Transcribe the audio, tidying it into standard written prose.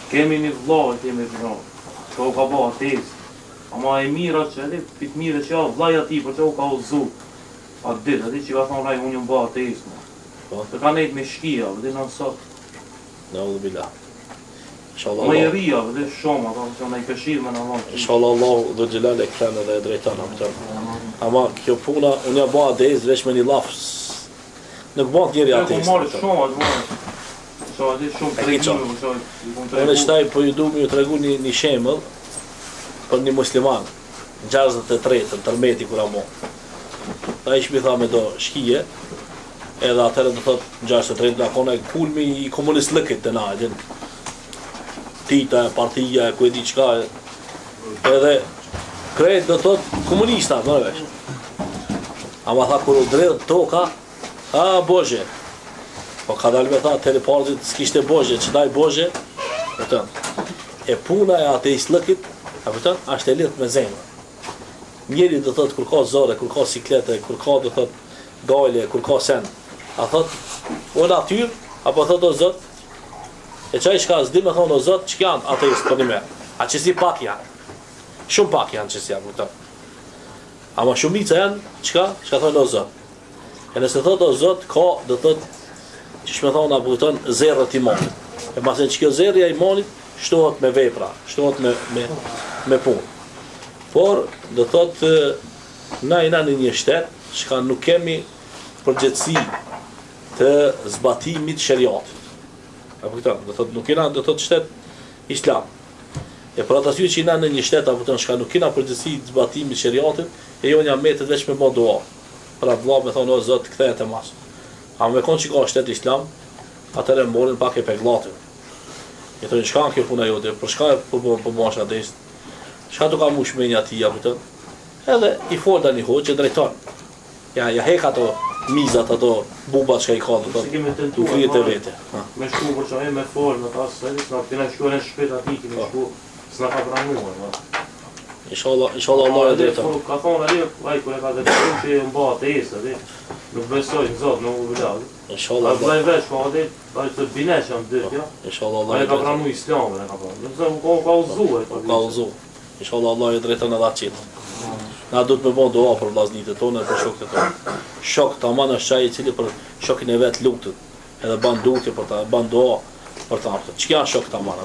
Kemi një vllaj, kemi vllaj. Që u ka ba atest. Ama e mira që edhe, pitë mire që ja vllaj ati, për që u ka uzu. Atë ditë, ati që ka thonë raj, unë ju mba atest, ma. Të ka nejtë me shkia, vëdi në nësot. Në udhë bila. Më i rria, vëdi shumë, ata që në i këshirë me në nëmë. Inshallah Allah dhe gjelale e këtën edhe e drejtana. Ama kjo puna, unë ja ba atest veç me një lafës. Nuk ba të njeri atest. Ku marrë shumë, atë marrë. Shumë tregime, unë qëtaj po ju du me ju tregu një shemëll për një musliman, në 63-ën, tërmeti kura mo. Ta ish mi tha me do shkije, edhe atërë do thot në 63-ën, akona e kulmi i komunist lëkit të na, tita, partija, ku e di qka, edhe krejt do thot komunista, më në vesh. Ama tha kur u dredhë toka, Bože, po ka dalë me tha teleportit s'kishte Bože, që daj Bože, e puna e ateist lëkit, ashtë e lidhë me zemër. Njeri do thot kur ka zore, kur ka siklete, kur ka do thot gajle, kur ka sen, a thot o natyr, apo thot o zot, e qaj shka zdi me thonë o zot, që janë ateist për një me, a që si pak janë, shumë pak janë që si janë, ama shumica janë, qka thonë o zot. E nëse thot o zot, ka do thot, që shme thonë a bujton zerët imanit. E masen që kjo zerëja imanit shtohet me vepra, shtohet me punë. Por, do thot, na jena në një shtet, që nuk kemi përgjithësi të zbatimit sheriatit. A bujton, do thot, nuk jena, do thot, shtet islam. E për atë asyri që jena në një shtet, a bujton, që nuk kena përgjithësi të zbatimit sheriatit, e jo një ametet veç me bo dua. Pra vla me thonë, o zot, këthejet e masë. A me konë që ka shtet islam, atër e mborin pak e peglatin. E thonë, shka në kjo puna jote, për shka e për masha atest, shka të ka mu shmenja ti, edhe i folda një hoqë që drejton. Ja hek ato mizat, ato bubat që ka i ka, du krijet e vete. Me shku për që e me folë, në tasë, s'na pina shku e në shpet ati, kemi shku, s'na ka pranuar. Inshallah Allah e drejton. Ka thonë ali, vaj, kër e ka drejton që e mba atest, nuk besoj në zotë, nuk u vëllat. Inshallah Allah. Vlaj veç, ka adhe, të binesh jam dyrt, ja. Inshallah Allah e drejton. A e ka pranu islamin, e ka pranu. Ka uzu e. Ka uzu. Inshallah Allah e drejton edhe atë qitë. Na du të me bon doa për vllaznit e tonë e për shokët e tonë. Shok të aman është qaj i cili për shokin e vetë lutët, edhe ban dutje për ta, ban doa për ta. Që janë shok të aman,